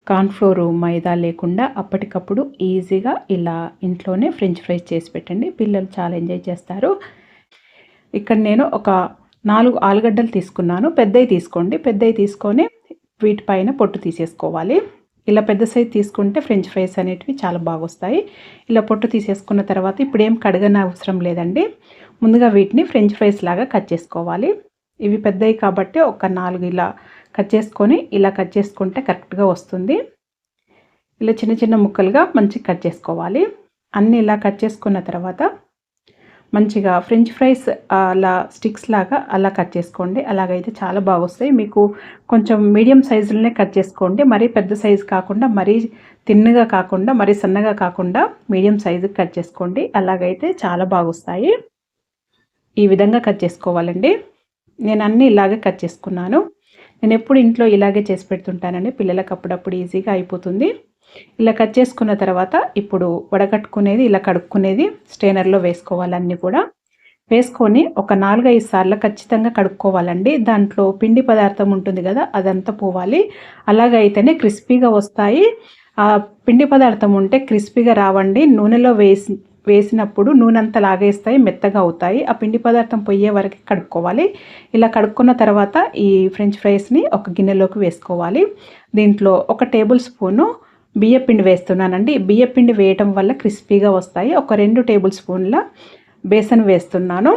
Cornflour, మైదా లేకుండా అప్పటికప్పుడు ఈజీగా ఇలా ఇంట్లోనే ఫ్రెంచ్ ఫ్రైస్ చేసి పెట్టండి. పిల్లలు చాలా ఎంజాయ్ చేస్తారు. ఇక్కడ నేను ఒక 4 ఆలుగడ్డలు తీసుకున్నాను. పెద్దవి తీసుకోండి. పెద్దవి తీసుకొని వీటిపైన పొట్టు తీసేసుకోవాలి. ఇలా పెద్ద సైజు తీసుకుంటే ఫ్రెంచ్ ఫ్రైస్ అనేటివి చాలా బాగొస్తాయి. ఇలా పొట్టు తీసేసుకున్న తర్వాత ఇప్పుడేం కడగనవసరం లేదండి. ముందుగా వీటిని ఫ్రెంచ్ ఫ్రైస్ లాగా కట్ చేసుకోవాలి. ఇవి పెద్దవి కాబట్టి ఒక 4 ఇలా కట్ చేసుకొని ఇలా కట్ చేసుకుంటే కరెక్ట్గా వస్తుంది. ఇలా చిన్న చిన్న ముక్కలుగా మంచిగా కట్ చేసుకోవాలి. అన్నీ ఇలా కట్ చేసుకున్న తర్వాత మంచిగా ఫ్రెంచ్ ఫ్రైస్ అలా స్టిక్స్ లాగా అలా కట్ చేసుకోండి. అలాగైతే చాలా బాగొస్తాయి. మీకు కొంచెం మీడియం సైజులోనే కట్ చేసుకోండి. మరీ పెద్ద సైజు కాకుండా, మరీ తిన్నగా కాకుండా, మరీ సన్నగా కాకుండా మీడియం సైజుకి కట్ చేసుకోండి. అలాగైతే చాలా బాగొస్తాయి. ఈ విధంగా కట్ చేసుకోవాలండి. నేను అన్నీ ఇలాగే కట్ చేసుకున్నాను. నేను ఎప్పుడు ఇంట్లో ఇలాగే చేసి పెడుతుంటానండి. పిల్లలకు అప్పుడప్పుడు ఈజీగా అయిపోతుంది. ఇలా కట్ చేసుకున్న తర్వాత ఇప్పుడు వడగట్టుకునేది ఇలా కడుక్కునేది స్ట్రైనర్లో వేసుకోవాలి. అన్నీ కూడా వేసుకొని ఒక 4-5 సార్లు ఖచ్చితంగా కడుక్కోవాలండి. దాంట్లో పిండి పదార్థం ఉంటుంది కదా, అదంతా పోవాలి. అలాగైతేనే క్రిస్పీగా వస్తాయి. ఆ పిండి పదార్థం ఉంటే క్రిస్పీగా రావండి. నూనెలో వేసినప్పుడు నూనె అంతా లాగేస్తాయి, మెత్తగా అవుతాయి. ఆ పిండి పదార్థం పోయే వరకు కడుక్కోవాలి. ఇలా కడుక్కున్న తర్వాత ఈ ఫ్రెంచ్ ఫ్రైస్ని ఒక గిన్నెలోకి వేసుకోవాలి. దీంట్లో 1 టేబుల్ స్పూను బియ్యపిండి వేస్తున్నానండి. బియ్యపిండి వేయటం వల్ల క్రిస్పీగా వస్తాయి. ఒక 2 టేబుల్ స్పూన్ల బేసన్ వేస్తున్నాను,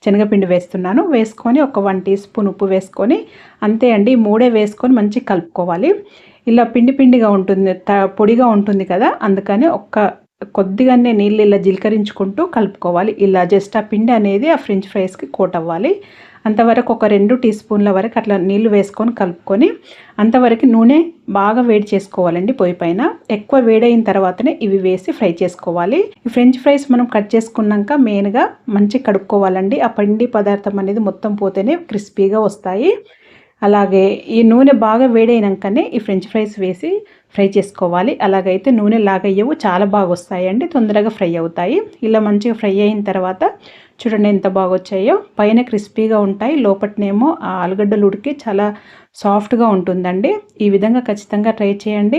శనగపిండి వేస్తున్నాను. వేసుకొని ఒక 1 టీ స్పూన్ ఉప్పు వేసుకొని అంతే అండి. 3 వేసుకొని మంచిగా కలుపుకోవాలి. ఇలా పిండి పిండిగా ఉంటుంది, పొడిగా ఉంటుంది కదా, అందుకని కొద్దిగానే నీళ్ళు ఇలా జీలకరించుకుంటూ కలుపుకోవాలి. ఇలా జస్ట్ ఆ పిండి అనేది ఆ ఫ్రెంచ్ ఫ్రైస్కి కోట్ అవ్వాలి. అంతవరకు ఒక 2 టీ స్పూన్ల వరకు అట్లా నీళ్లు వేసుకొని కలుపుకొని అంతవరకు నూనె బాగా వేడి చేసుకోవాలండి పొయ్యి పైన. ఎక్కువ వేడైన తర్వాతనే ఇవి వేసి ఫ్రై చేసుకోవాలి. ఈ ఫ్రెంచ్ ఫ్రైస్ మనం కట్ చేసుకున్నాక మెయిన్గా మంచిగా కడుక్కోవాలండి. ఆ పిండి పదార్థం అనేది మొత్తం పోతేనే క్రిస్పీగా వస్తాయి. అలాగే ఈ నూనె బాగా వేడైనాకనే ఈ ఫ్రెంచ్ ఫ్రైస్ వేసి ఫ్రై చేసుకోవాలి. అలాగైతే నూనె లాగయ్యవు, చాలా బాగా వస్తాయండి, తొందరగా ఫ్రై అవుతాయి. ఇలా మంచిగా ఫ్రై అయిన తర్వాత చూడండి ఎంత బాగా వచ్చాయో. పైన క్రిస్పీగా ఉంటాయి, లోపటనేమో ఆ ఆలుగడ్డలు ఉడికి చాలా సాఫ్ట్గా ఉంటుందండి. ఈ విధంగా ఖచ్చితంగా ట్రై చేయండి.